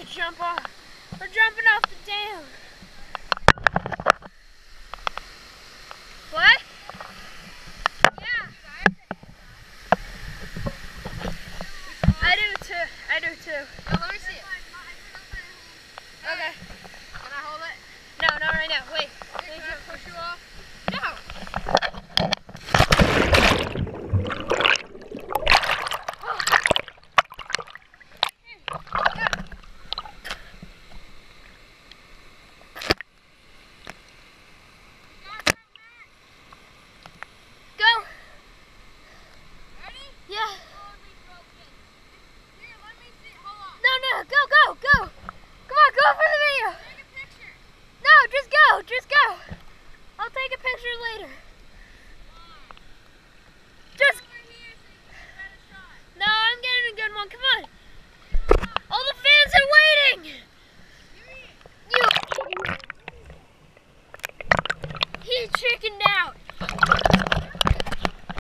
to jump off. We're jumping off the dam. What? Yeah. I do too. I do too. Yo, let me see it. Okay. Can I hold it? No, not right now. Wait. Can I push you off?